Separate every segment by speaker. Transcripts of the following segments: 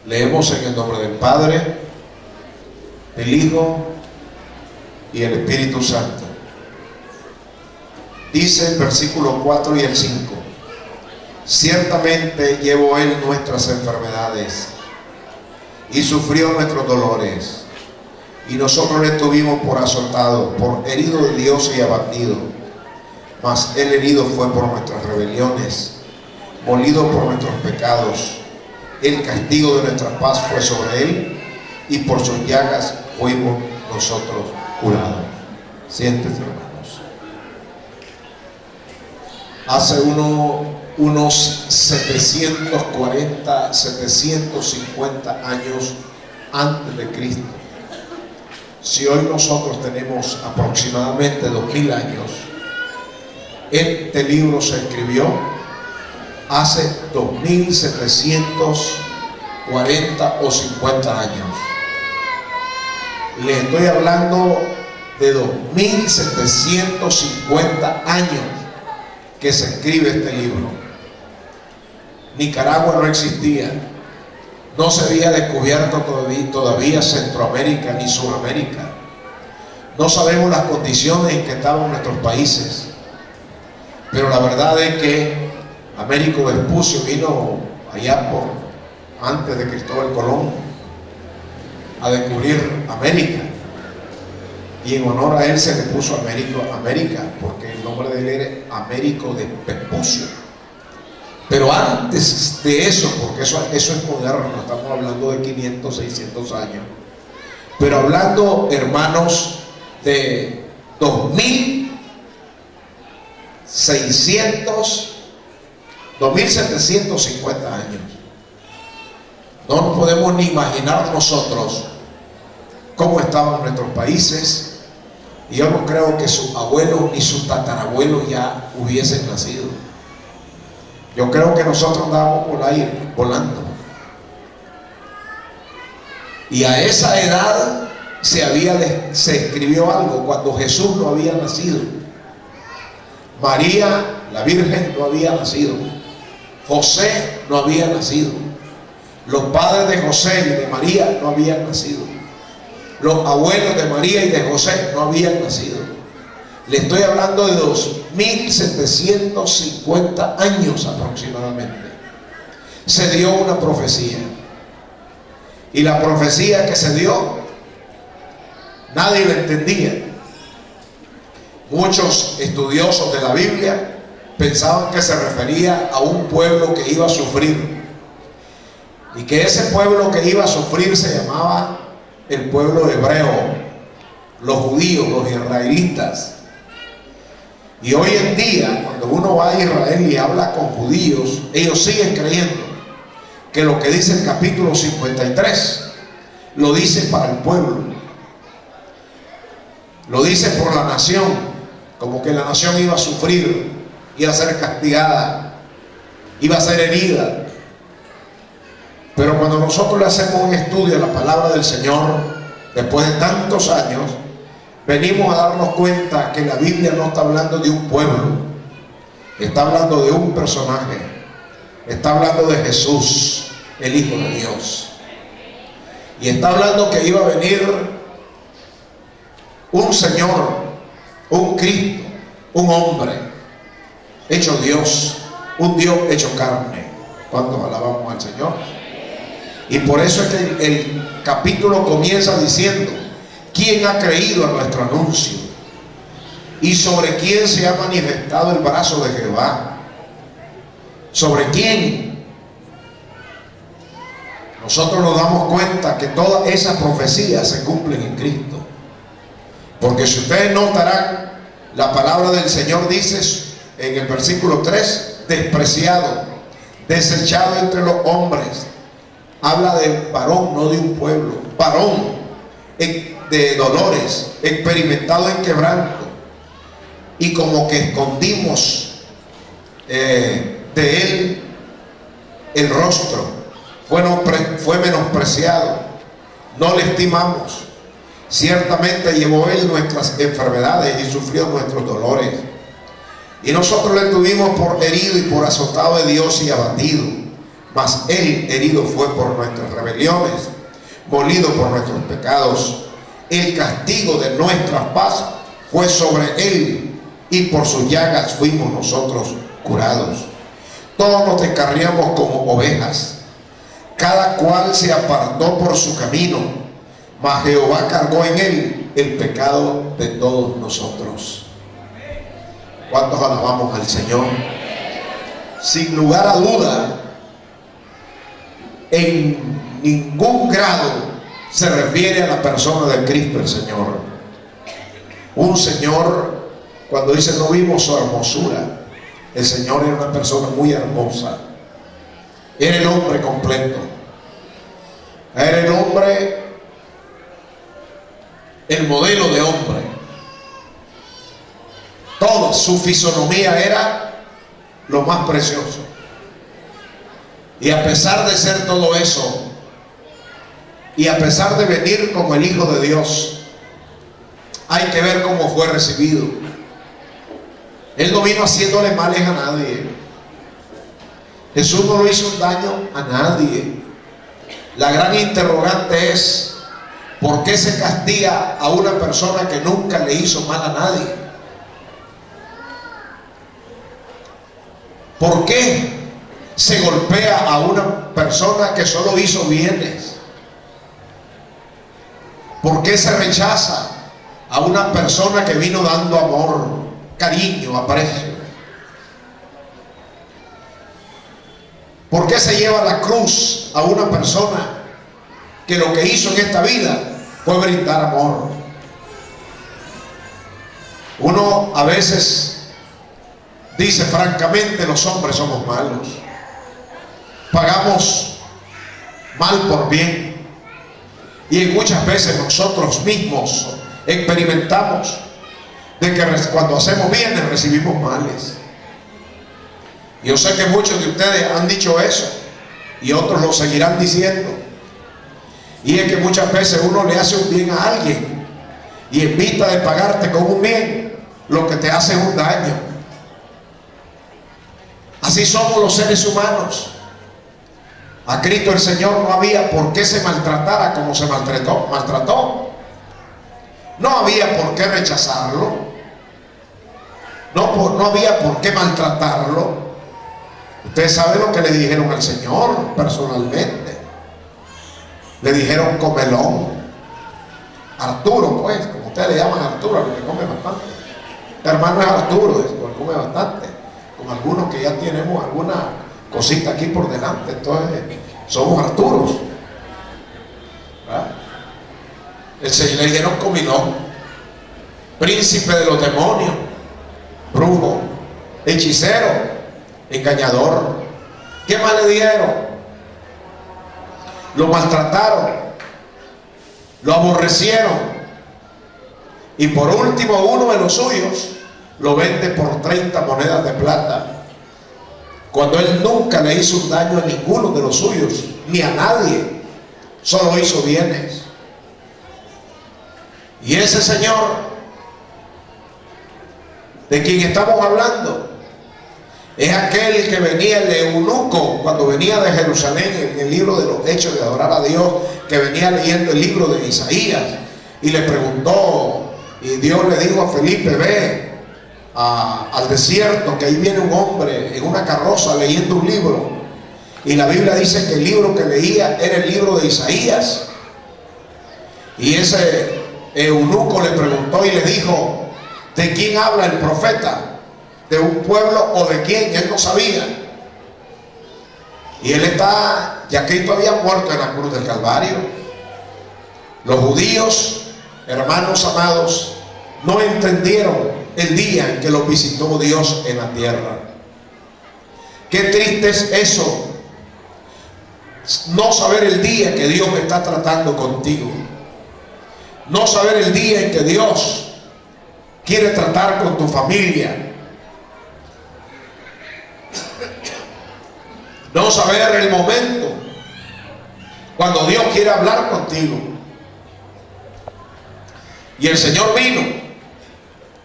Speaker 1: Leemos en el nombre del Padre, del Hijo y el Espíritu Santo. Dice el versículo 4 y el 5: ciertamente llevó Él nuestras enfermedades y sufrió nuestros dolores, y nosotros le tuvimos por azotado, por herido de Dios y abatido. Mas Él herido fue por nuestras rebeliones, molido por nuestros pecados. El castigo de nuestra paz fue sobre Él, y por sus llagas fuimos nosotros curados. Siéntese, hermanos. Hace unos 740, 750 años antes de Cristo, si hoy nosotros tenemos aproximadamente 2000 años, este libro se escribió hace 2740 o 50 años. Le estoy hablando de 2750 años que se escribe este libro. Nicaragua no existía, no se había descubierto todavía Centroamérica ni Suramérica. No sabemos las condiciones en que estaban nuestros países, pero la verdad es que Américo Vespucio vino allá antes de Cristóbal Colón a descubrir América, y en honor a él se le puso América, porque el nombre de él era Américo de Vespucio. Pero antes de eso, porque eso es moderno, estamos hablando de 500, 600 años, pero hablando, hermanos, de 2750 años. No nos podemos ni imaginar nosotros cómo estaban nuestros países, y yo no creo que sus abuelos ni sus tatarabuelos ya hubiesen nacido. Yo creo que nosotros andábamos por aire, volando. Y a esa edad se escribió algo, cuando Jesús no había nacido. María, la Virgen, no había nacido. José no había nacido. Los padres de José y de María no habían nacido. Los abuelos de María y de José no habían nacido. Le estoy hablando de 2750 años aproximadamente. Se dio una profecía, y la profecía que se dio nadie la entendía. Muchos estudiosos de la Biblia pensaban que se refería a un pueblo que iba a sufrir, y que ese pueblo que iba a sufrir se llamaba el pueblo hebreo, los judíos, los israelitas. Y hoy en día, cuando uno va a Israel y habla con judíos, ellos siguen creyendo que lo que dice el capítulo 53 lo dice para el pueblo, lo dice por la nación, como que la nación iba a sufrir, iba a ser castigada, iba a ser herida. Pero cuando nosotros le hacemos un estudio a la palabra del Señor, después de tantos años, venimos a darnos cuenta que la Biblia no está hablando de un pueblo, está hablando de un personaje, está hablando de Jesús, el Hijo de Dios. Y está hablando que iba a venir un Señor, un Cristo, un hombre hecho Dios, un Dios hecho carne. ¿Cuántos alabamos al Señor? Y por eso es que el capítulo comienza diciendo: ¿quién ha creído a nuestro anuncio? ¿Y sobre quién se ha manifestado el brazo de Jehová? ¿Sobre quién? Nosotros nos damos cuenta que todas esas profecías se cumplen en Cristo. Porque si ustedes notarán, la palabra del Señor dice en el versículo 3: despreciado, desechado entre los hombres. Habla de varón, no de un pueblo. Varón de dolores, experimentado en quebranto, y como que escondimos de él el rostro. Fue menospreciado, no le estimamos. Ciertamente llevó él nuestras enfermedades y sufrió nuestros dolores, y nosotros le tuvimos por herido y por azotado de Dios y abatido. mas Él herido fue por nuestras rebeliones, molido por nuestros pecados. El castigo de nuestra paz fue sobre Él, y por sus llagas fuimos nosotros curados. Todos nos descarriamos como ovejas, cada cual se apartó por su camino, mas Jehová cargó en Él el pecado de todos nosotros. ¿Cuántos alabamos al Señor? Sin lugar a duda, en ningún grado se refiere a la persona de Cristo el Señor. Un Señor, cuando dice no vimos su hermosura, el Señor era una persona muy hermosa. Era el hombre completo. Era el hombre, el modelo de hombre. Toda su fisonomía era lo más precioso. Y a pesar de ser todo eso, y a pesar de venir como el Hijo de Dios, hay que ver cómo fue recibido. Él no vino haciéndole males a nadie. Jesús no le hizo un daño a nadie. La gran interrogante es: ¿por qué se castiga a una persona que nunca le hizo mal a nadie? ¿Por qué se golpea a una persona que solo hizo bienes? ¿Por qué se rechaza a una persona que vino dando amor, cariño, aprecio? ¿Por qué se lleva la cruz a una persona que lo que hizo en esta vida fue brindar amor? Uno a veces dice francamente: los hombres somos malos, pagamos mal por bien, y muchas veces nosotros mismos experimentamos de que cuando hacemos bienes recibimos males. Yo sé que muchos de ustedes han dicho eso y otros lo seguirán diciendo, y es que muchas veces uno le hace un bien a alguien y en vista de pagarte con un bien, lo que te hace es un daño. Así somos los seres humanos. A Cristo el Señor no había por qué se maltratara como se maltrató. No había por qué rechazarlo. No había por qué maltratarlo. Ustedes saben lo que le dijeron al Señor personalmente. Le dijeron comelón. Arturo, pues, como ustedes le llaman Arturo, a los que come bastante. Este hermano es Arturo, porque come bastante. Con algunos que ya tenemos alguna cosita aquí por delante, entonces somos Arturos. ¿Verdad? El Señor le dijeron comilón, príncipe de los demonios, brujo, hechicero, engañador. ¿Qué más le dieron? Lo maltrataron, lo aborrecieron, y por último uno de los suyos lo vende por 30 monedas de plata, cuando él nunca le hizo un daño a ninguno de los suyos, ni a nadie, solo hizo bienes. Y ese Señor de quien estamos hablando es aquel que venía, el eunuco, cuando venía de Jerusalén, en el libro de los Hechos de adorar a Dios, que venía leyendo el libro de Isaías, y le preguntó, y Dios le dijo a Felipe: ve al desierto, que ahí viene un hombre en una carroza leyendo un libro. Y la Biblia dice que el libro que leía era el libro de Isaías. Y ese eunuco le preguntó y le dijo: ¿de quién habla el profeta? ¿De un pueblo o de quién? Él no sabía. Y él ya Cristo había muerto en la cruz del Calvario. Los judíos, hermanos amados, no entendieron el día en que los visitó Dios en la tierra. Qué triste es eso, no saber el día que Dios está tratando contigo, no saber el día en que Dios quiere tratar con tu familia, no saber el momento cuando Dios quiere hablar contigo. Y el Señor vino.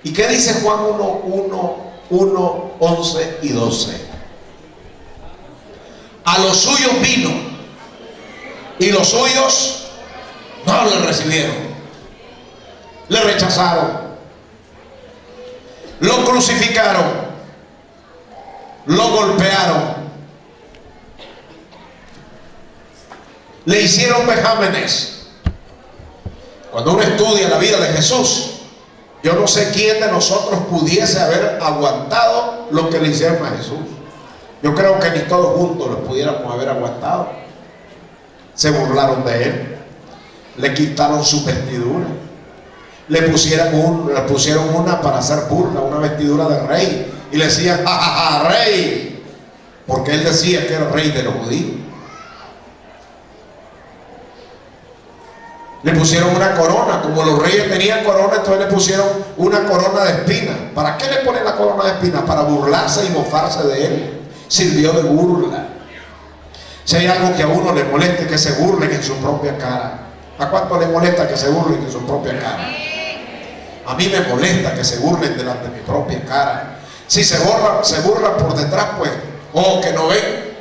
Speaker 1: ¿Y qué dice Juan 1, 11 y 12? A los suyos vino y los suyos no le recibieron. Le rechazaron. Lo crucificaron. Lo golpearon. Le hicieron vejámenes. Cuando uno estudia la vida de Jesús, yo no sé quién de nosotros pudiese haber aguantado lo que le hicieron a Jesús. Yo creo que ni todos juntos lo pudiéramos haber aguantado. Se burlaron de él, le quitaron su vestidura, le pusieron una para hacer burla, una vestidura de rey, y le decían, ¡ja, ja, ja, rey! Porque él decía que era rey de los judíos. Le pusieron una corona, como los reyes tenían corona, entonces le pusieron una corona de espinas. ¿Para qué le ponen la corona de espinas? Para burlarse y mofarse de él. Sirvió de burla. Si hay algo que a uno le moleste, que se burlen en su propia cara. ¿A cuánto le molesta que se burlen en su propia cara? A mí me molesta que se burlen delante de mi propia cara. Si se burlan por detrás, pues, ojos que no ven,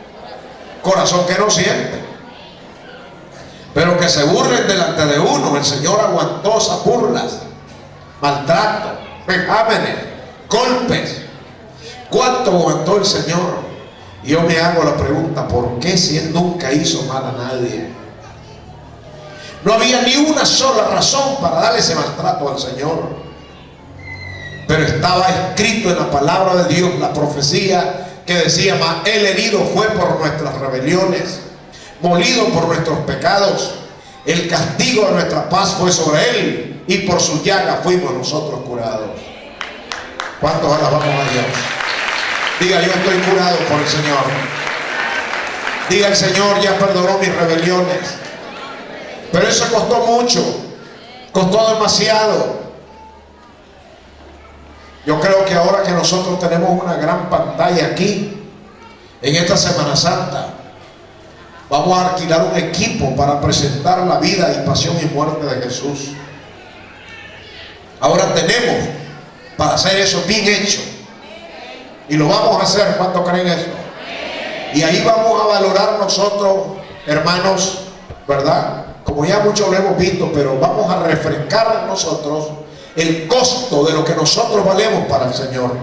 Speaker 1: corazón que no siente. Pero que se burlen delante de uno. El Señor aguantó esas burlas, maltrato, vejámenes, golpes. ¿Cuánto aguantó el Señor? Y yo me hago la pregunta, ¿por qué si Él nunca hizo mal a nadie? No había ni una sola razón para darle ese maltrato al Señor. Pero estaba escrito en la palabra de Dios, la profecía que decía, mas Él herido fue por nuestras rebeliones, molido por nuestros pecados, el castigo de nuestra paz fue sobre Él, y por su llaga fuimos nosotros curados. ¿Cuántos alabamos a Dios? Diga, yo estoy curado por el Señor. Diga, el Señor ya perdonó mis rebeliones. Pero eso costó mucho, costó demasiado. Yo creo que ahora que nosotros tenemos una gran pantalla aquí, en esta Semana Santa, vamos a alquilar un equipo para presentar la vida y pasión y muerte de Jesús. Ahora tenemos para hacer eso bien hecho. Y lo vamos a hacer. ¿Cuánto creen eso? Y ahí vamos a valorar nosotros, hermanos, ¿verdad? Como ya muchos lo hemos visto, pero vamos a refrescar nosotros el costo de lo que nosotros valemos para el Señor.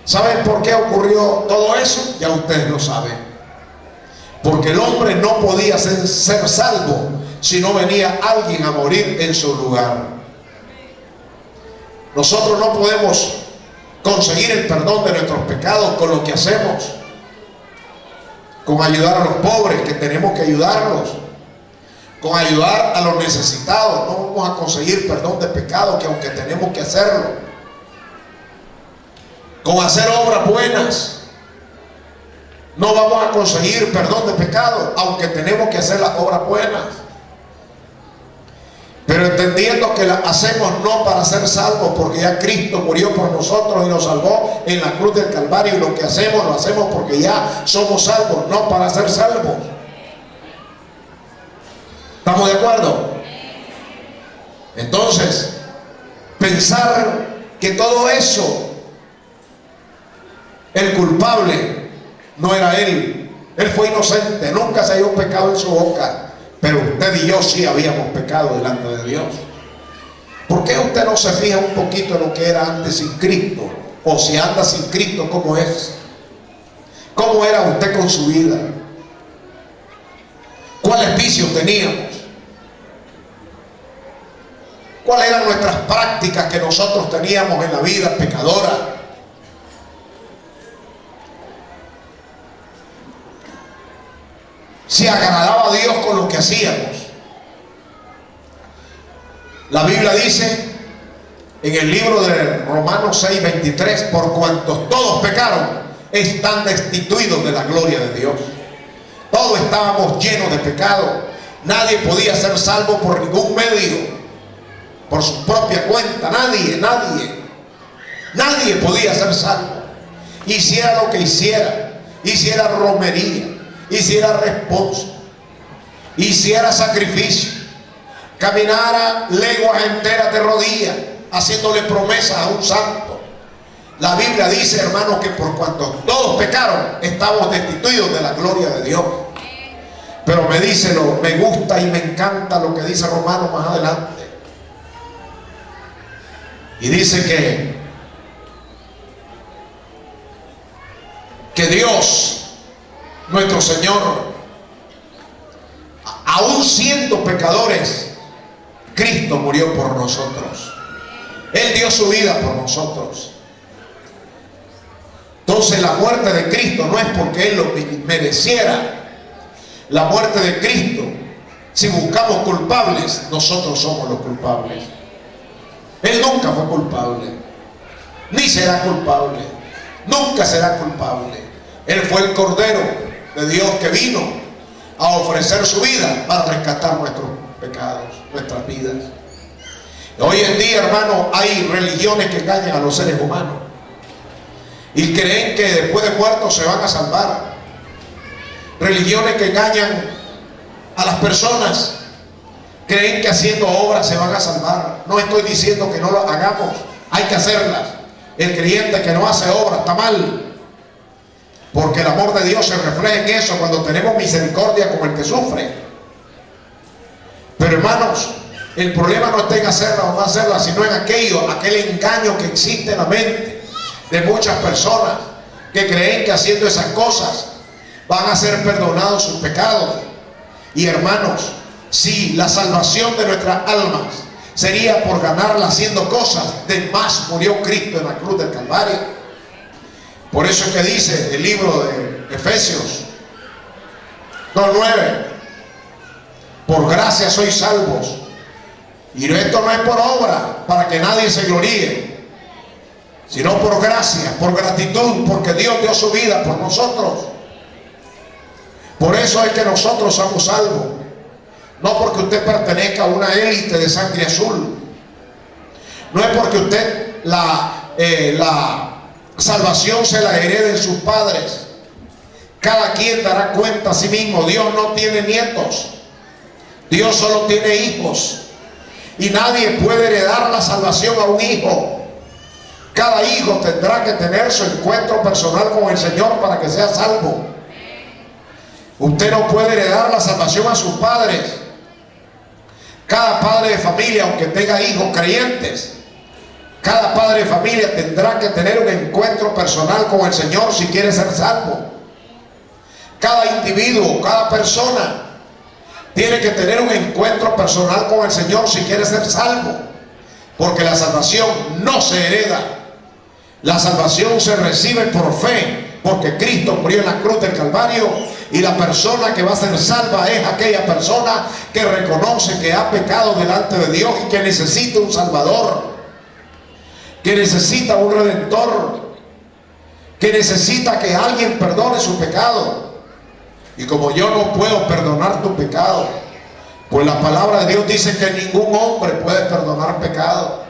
Speaker 1: ¿Saben por qué ocurrió todo eso? Ya ustedes lo saben. Porque el hombre no podía ser salvo si no venía alguien a morir en su lugar. Nosotros no podemos conseguir el perdón de nuestros pecados con lo que hacemos, con ayudar a los pobres, que tenemos que ayudarlos, con ayudar a los necesitados. No vamos a conseguir perdón de pecado, que aunque tenemos que hacerlo, con hacer obras buenas no vamos a conseguir perdón de pecado, aunque tenemos que hacer las obras buenas. Pero entendiendo que las hacemos no para ser salvos, porque ya Cristo murió por nosotros y nos salvó en la cruz del Calvario, y lo que hacemos lo hacemos porque ya somos salvos, no para ser salvos. ¿Estamos de acuerdo? Entonces, pensar que todo eso, el culpable no era él fue inocente, nunca se halló un pecado en su boca. Pero usted y yo sí habíamos pecado delante de Dios. ¿Por qué usted no se fija un poquito en lo que era antes sin Cristo? O si anda sin Cristo, ¿cómo es? ¿Cómo era usted con su vida? ¿Cuáles vicios teníamos? ¿Cuáles eran nuestras prácticas que nosotros teníamos en la vida pecadora? Si agradaba a Dios con lo que hacíamos. La Biblia dice en el libro de Romanos 6:23, por cuantos todos pecaron, están destituidos de la gloria de Dios. Todos estábamos llenos de pecado. Nadie podía ser salvo por ningún medio, por su propia cuenta. Nadie podía ser salvo. Hiciera lo que hiciera, hiciera romería, hiciera responso, hiciera sacrificio, caminara leguas enteras de rodillas, haciéndole promesas a un santo. La Biblia dice, hermanos, que por cuanto todos pecaron, estamos destituidos de la gloria de Dios. Pero me dice, me gusta y me encanta lo que dice Romanos más adelante. Y dice que Dios, nuestro Señor, aún siendo pecadores, Cristo murió por nosotros. Él dio su vida por nosotros. Entonces la muerte de Cristo no es porque Él lo mereciera. La muerte de Cristo, si buscamos culpables, nosotros somos los culpables. Él nunca fue culpable, ni será culpable, nunca será culpable. Él fue el Cordero de Dios que vino a ofrecer su vida para rescatar nuestros pecados, nuestras vidas. Hoy en día, hermano, hay religiones que engañan a los seres humanos y creen que después de muertos se van a salvar. Religiones que engañan a las personas, creen que haciendo obras se van a salvar. No estoy diciendo que no lo hagamos, hay que hacerlas. El creyente que no hace obras está mal, porque el amor de Dios se refleja en eso, cuando tenemos misericordia con el que sufre. Pero hermanos, el problema no está en hacerla o no hacerla, sino en aquel engaño que existe en la mente de muchas personas que creen que haciendo esas cosas van a ser perdonados sus pecados. Y hermanos, si la salvación de nuestras almas sería por ganarla haciendo cosas, de más murió Cristo en la cruz del Calvario. Por eso es que dice el libro de Efesios 2:9: por gracia sois salvos, y esto no es por obra, para que nadie se gloríe, sino por gracia, por gratitud, porque Dios dio su vida por nosotros. Por eso es que nosotros somos salvos. No porque usted pertenezca a una élite de sangre azul. No es porque usted la salvación se la hereden sus padres. Cada quien dará cuenta a sí mismo. Dios no tiene nietos, Dios solo tiene hijos. Y nadie puede heredar la salvación a un hijo. Cada hijo tendrá que tener su encuentro personal con el Señor para que sea salvo. Usted no puede heredar la salvación a sus padres. Cada padre de familia, aunque tenga hijos creyentes, cada padre de familia tendrá que tener un encuentro personal con el Señor si quiere ser salvo. Cada individuo, cada persona tiene que tener un encuentro personal con el Señor si quiere ser salvo, porque la salvación no se hereda. La salvación se recibe por fe, porque Cristo murió en la cruz del Calvario, y la persona que va a ser salva es aquella persona que reconoce que ha pecado delante de Dios y que necesita un Salvador, que necesita un Redentor, que necesita que alguien perdone su pecado. Y como yo no puedo perdonar tu pecado, pues la palabra de Dios dice que ningún hombre puede perdonar pecado.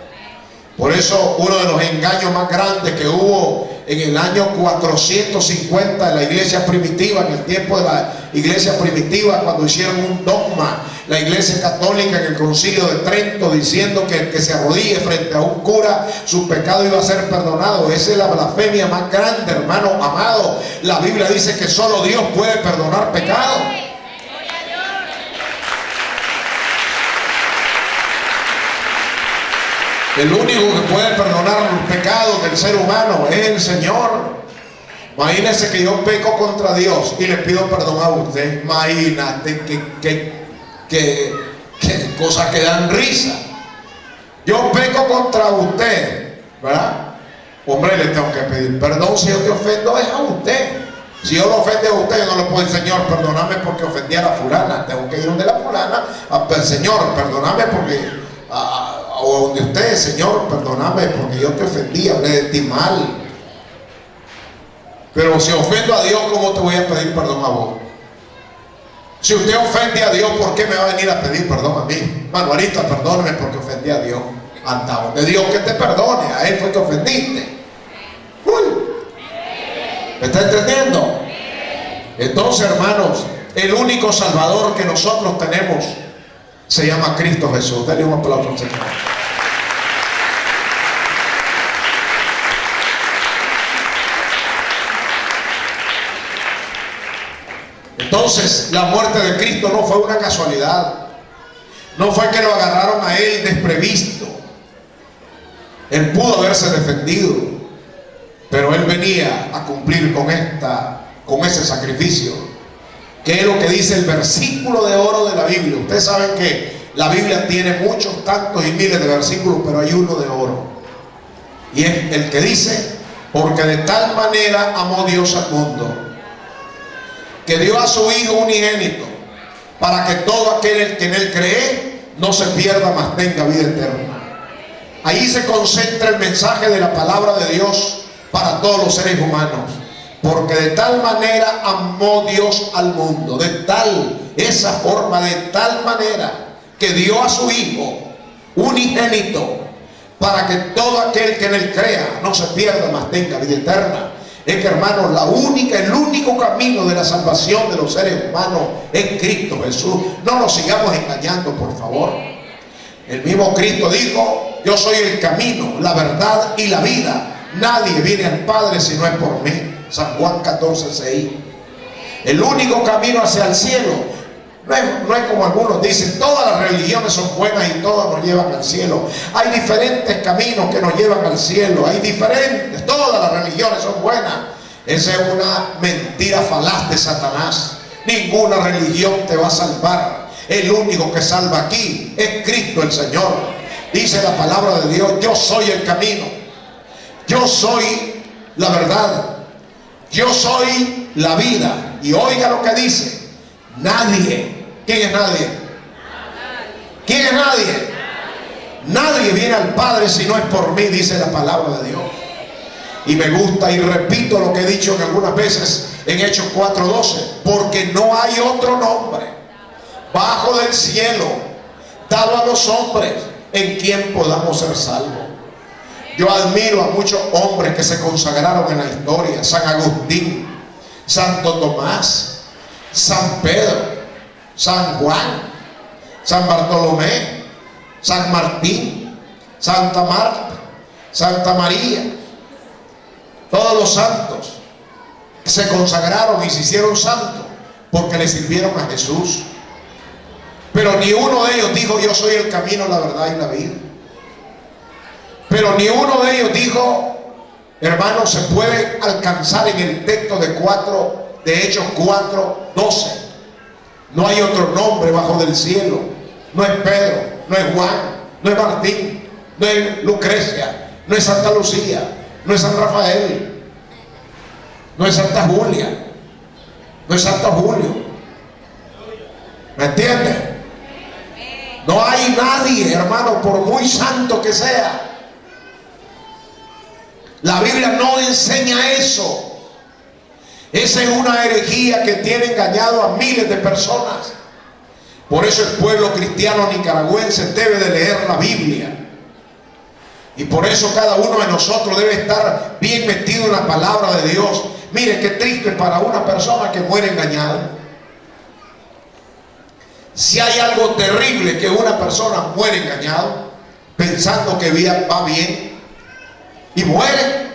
Speaker 1: Por eso uno de los engaños más grandes que hubo en el año 450 en la iglesia primitiva, en el tiempo de la iglesia primitiva, cuando hicieron un dogma, la iglesia católica en el concilio de Trento, diciendo que el que se arrodille frente a un cura, su pecado iba a ser perdonado. Esa es la blasfemia más grande, hermano amado. La Biblia dice que solo Dios puede perdonar pecado. El único que puede perdonar los pecados del ser humano es el Señor. Imagínese que yo peco contra Dios y le pido perdón a usted. Imagínate que cosas que dan risa. Yo peco contra usted, ¿verdad? Hombre, le tengo que pedir perdón. Si yo te ofendo es a usted. Si yo lo ofendo a usted, yo no le puedo decir: Señor, perdóname porque ofendí a la fulana. Tengo que ir donde la fulana. Señor, perdóname porque... o donde usted: Señor, perdóname porque yo te ofendí, hablé de ti mal. Pero si ofendo a Dios, ¿cómo te voy a pedir perdón a vos? Si usted ofende a Dios, ¿por qué me va a venir a pedir perdón a mí? Manuelita, perdóname porque ofendí a Dios. Anda donde Dios que te perdone, a Él fue que ofendiste. ¿Me está entendiendo? Entonces, hermanos, el único Salvador que nosotros tenemos se llama Cristo Jesús. Dale un aplauso al Señor. Entonces la muerte de Cristo no fue una casualidad. No fue que lo agarraron a él desprevisto. Él pudo haberse defendido, pero él venía a cumplir con ese sacrificio, que es lo que dice el versículo de oro de la Biblia. Ustedes saben que la Biblia tiene muchos, tantos y miles de versículos, pero hay uno de oro, y es el que dice: porque de tal manera amó Dios al mundo, que dio a su Hijo unigénito, para que todo aquel que en él cree no se pierda, mas tenga vida eterna. Ahí se concentra el mensaje de la palabra de Dios para todos los seres humanos. Porque de tal manera amó Dios al mundo, esa forma, de tal manera que dio a su Hijo unigénito, para que todo aquel que en él crea no se pierda, mas tenga vida eterna. Es que, hermanos, el único camino de la salvación de los seres humanos es Cristo Jesús. No nos sigamos engañando, por favor. El mismo Cristo dijo: yo soy el camino, la verdad y la vida. Nadie viene al Padre si no es por mí. San Juan 14:6. El único camino hacia el cielo no es como algunos dicen: todas las religiones son buenas y todas nos llevan al cielo. Hay diferentes caminos que nos llevan al cielo. Todas las religiones son buenas. Esa es una mentira falaz de Satanás. Ninguna religión te va a salvar. El único que salva aquí es Cristo el Señor. Dice la palabra de Dios: yo soy el camino, yo soy la verdad, yo soy la vida. Y oiga lo que dice: nadie. ¿Quién es nadie? ¿Quién es nadie? Nadie viene al Padre si no es por mí, dice la palabra de Dios. Y me gusta y repito lo que he dicho en algunas veces en Hechos 4:12: porque no hay otro nombre bajo del cielo dado a los hombres en quien podamos ser salvos. Yo admiro a muchos hombres que se consagraron en la historia: San Agustín, Santo Tomás, San Pedro, San Juan, San Bartolomé, San Martín, Santa Marta, Santa María. Todos los santos se consagraron y se hicieron santos porque le sirvieron a Jesús. Pero ni uno de ellos dijo: yo soy el camino, la verdad y la vida. Pero ni uno de ellos dijo, hermanos, se puede alcanzar en el texto de Hechos 4:12. No hay otro nombre bajo del cielo. No es Pedro, no es Juan, no es Martín, no es Lucrecia, no es Santa Lucía, no es San Rafael, no es Santa Julia, no es Santo Julio. ¿Me entiendes? No hay nadie, hermano, por muy santo que sea. La Biblia no enseña eso. Esa es una herejía que tiene engañado a miles de personas. Por eso el pueblo cristiano nicaragüense debe de leer la Biblia. Y por eso cada uno de nosotros debe estar bien metido en la palabra de Dios. Mire qué triste para una persona que muere engañada. Si hay algo terrible que una persona muere engañado, pensando que va bien, y muere,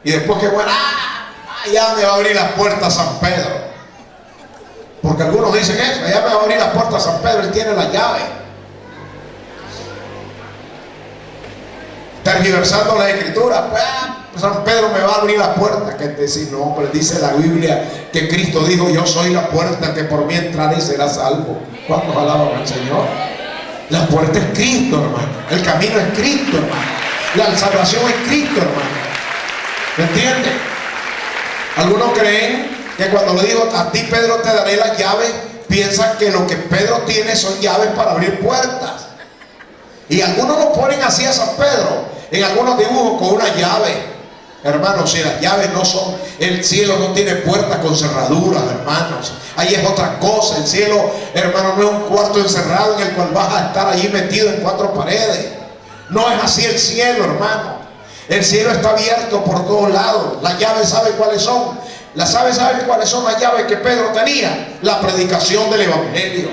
Speaker 1: y después que muere, ya me va a abrir las puertas San Pedro. Porque algunos dicen eso: ya me va a abrir las puertas San Pedro, él tiene la llave. Tergiversando la escritura: pues San Pedro me va a abrir la puerta. Que decir, no, pero dice la Biblia que Cristo dijo: yo soy la puerta, que por mí entrará y será salvo. ¿Cuántos alaban al Señor? La puerta es Cristo, hermano. El camino es Cristo, hermano. La salvación es Cristo, hermano. ¿Me entiendes? Algunos creen que cuando le digo: a ti, Pedro, te daré las llaves, piensan que lo que Pedro tiene son llaves para abrir puertas. Y algunos lo ponen así a San Pedro en algunos dibujos con una llave. Hermanos, si las llaves no son, el cielo no tiene puertas con cerraduras, hermanos. Ahí es otra cosa. El cielo, hermano, no es un cuarto encerrado en el cual vas a estar allí metido en cuatro paredes. No es así el cielo, hermano. El cielo está abierto por todos lados. Las llaves, ¿saben cuáles son? ¿Saben cuáles son las llaves que Pedro tenía? La predicación del Evangelio.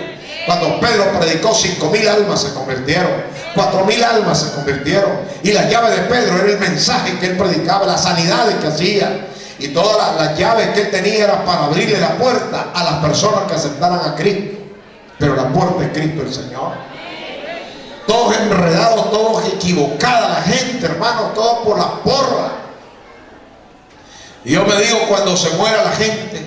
Speaker 1: Cuando Pedro predicó, 5,000 almas se convirtieron, 4,000 almas se convirtieron. Y la llave de Pedro era el mensaje que él predicaba, las sanidades que hacía. Y todas las llaves que él tenía eran para abrirle la puerta a las personas que aceptaran a Cristo. Pero la puerta es Cristo el Señor. Todos enredados, todos equivocados, la gente, hermano, todos por la porra. Y yo me digo, cuando se muera la gente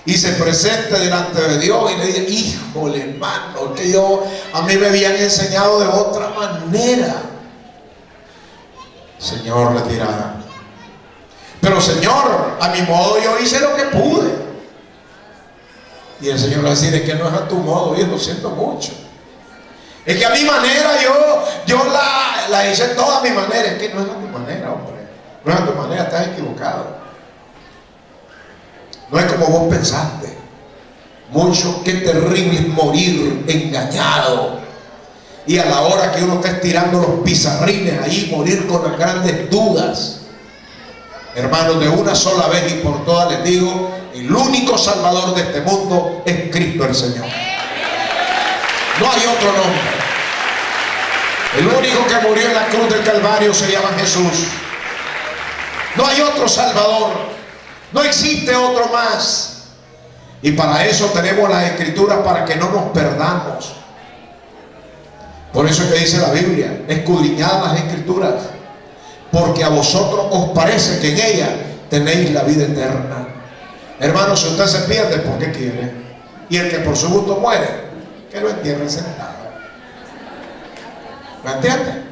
Speaker 1: y se presente delante de Dios y le diga, híjole, hermano, que a mí me habían enseñado de otra manera. Señor le dirá, pero Señor, a mi modo yo hice lo que pude. Y el Señor le va a decir, es que no es a tu modo, yo lo siento mucho. Es que a mi manera yo la hice toda a mi manera. Es que no es a tu manera, hombre. No es a tu manera, estás equivocado. No es como vos pensaste. Mucho, qué terrible es morir engañado. Y a la hora que uno está estirando los pizarrines ahí, morir con las grandes dudas. Hermanos, de una sola vez y por todas les digo, el único Salvador de este mundo es Cristo el Señor. No hay otro nombre. El único que murió en la cruz del Calvario se llama Jesús. No hay otro Salvador. No existe otro más. Y para eso tenemos las Escrituras, para que no nos perdamos. Por eso es que dice la Biblia, escudriñad las Escrituras, porque a vosotros os parece que en ellas tenéis la vida eterna. Hermanos, si usted se pierde, ¿por qué quiere? Y el que por su gusto muere, que lo entierren sentado. ¿Me entiende?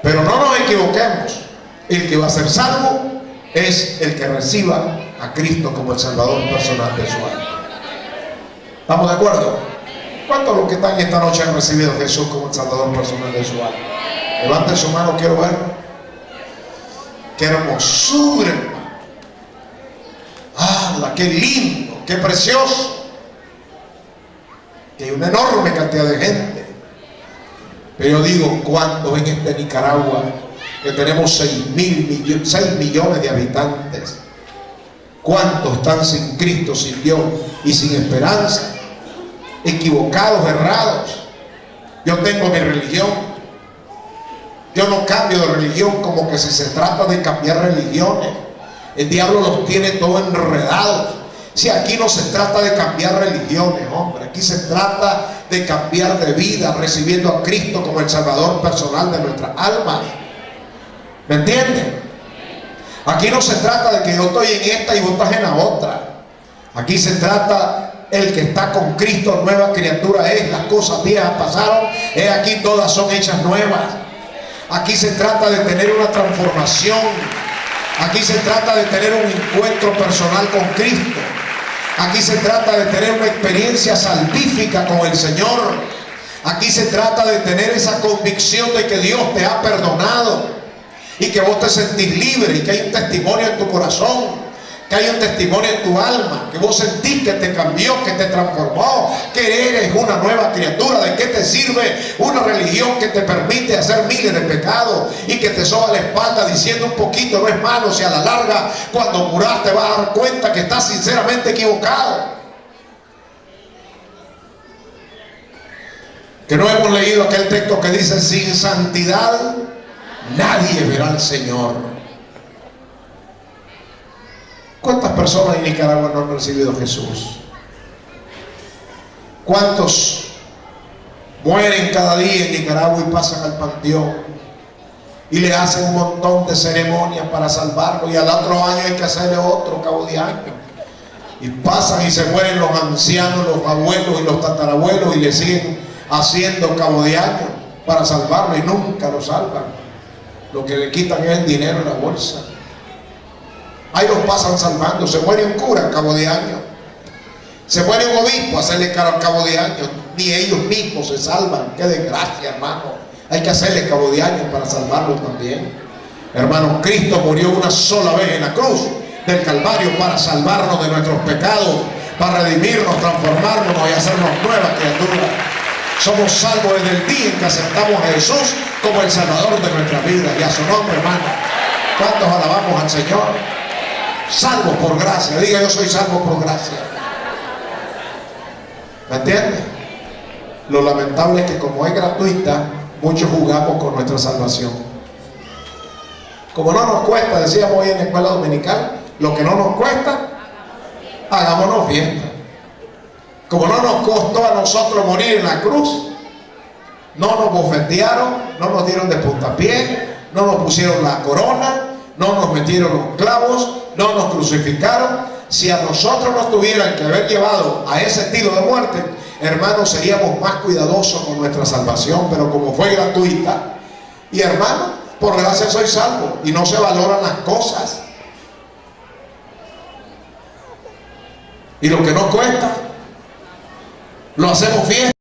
Speaker 1: Pero no nos equivoquemos. El que va a ser salvo es el que reciba a Cristo como el Salvador personal de su alma. ¿Estamos de acuerdo? ¿Cuántos de los que están esta noche han recibido a Jesús como el Salvador personal de su alma? Levanten su mano, quiero verlo. ¡Qué hermosura, hermano! ¡Hala, qué lindo, qué precioso! Que hay una enorme cantidad de gente. Pero yo digo, ¿cuántos en este Nicaragua, que tenemos 6 millones de habitantes? ¿Cuántos están sin Cristo, sin Dios y sin esperanza? Equivocados, errados. Yo tengo mi religión. Yo no cambio de religión, como que si se trata de cambiar religiones. El diablo los tiene todos enredados. Si aquí no se trata de cambiar religiones, hombre, aquí se trata de cambiar de vida, recibiendo a Cristo como el Salvador personal de nuestras almas. ¿Me entienden? Aquí no se trata de que yo estoy en esta y vos estás en la otra. Aquí se trata, el que está con Cristo, nueva criatura es. Las cosas viejas pasaron, aquí todas son hechas nuevas. Aquí se trata de tener una transformación. Aquí se trata de tener un encuentro personal con Cristo. Aquí se trata de tener una experiencia salvífica con el Señor. Aquí se trata de tener esa convicción de que Dios te ha perdonado y que vos te sentís libre y que hay un testimonio en tu corazón, que hay un testimonio en tu alma, que vos sentís que te cambió, que te transformó, que eres una nueva criatura. ¿De qué te sirve una religión que te permite hacer miles de pecados y que te soba la espalda diciendo un poquito no es malo, si a la larga cuando murás te vas a dar cuenta que estás sinceramente equivocado? Que no hemos leído aquel texto que dice, sin santidad nadie verá al Señor. ¿Cuántas personas en Nicaragua no han recibido a Jesús? ¿Cuántos mueren cada día en Nicaragua y pasan al panteón y le hacen un montón de ceremonias para salvarlo, y al otro año hay que hacerle otro cabo de año? Y pasan y se mueren los ancianos, los abuelos y los tatarabuelos, y le siguen haciendo cabo de año para salvarlo y nunca lo salvan. Lo que le quitan es el dinero en la bolsa. Ahí los pasan salvando. Se muere un cura al cabo de año, se muere un obispo, hacerle caro al cabo de año. Ni ellos mismos se salvan. Qué desgracia, hermano. Hay que hacerle cabo de año para salvarlos también. Hermano, Cristo murió una sola vez en la cruz del Calvario para salvarnos de nuestros pecados, para redimirnos, transformarnos y hacernos nuevas criaturas. Somos salvos desde el día en que aceptamos a Jesús como el Salvador de nuestra vida. Y a su nombre, hermano, ¿cuántos alabamos al Señor? Salvo por gracia. Diga, yo soy salvo por gracia. ¿Me entiende? Lo lamentable es que como es gratuita, muchos jugamos con nuestra salvación. Como no nos cuesta, decíamos hoy en la escuela dominical, Lo que no nos cuesta, hagámonos fiesta. Como no nos costó a nosotros morir en la cruz, no nos bofetearon, no nos dieron de puntapié, no nos pusieron la corona, no nos metieron los clavos, no nos crucificaron. Si a nosotros nos tuvieran que haber llevado a ese estilo de muerte, hermanos, seríamos más cuidadosos con nuestra salvación, pero como fue gratuita, y hermano, por gracia soy salvo, y no se valoran las cosas. Y lo que nos cuesta, lo hacemos fiesta.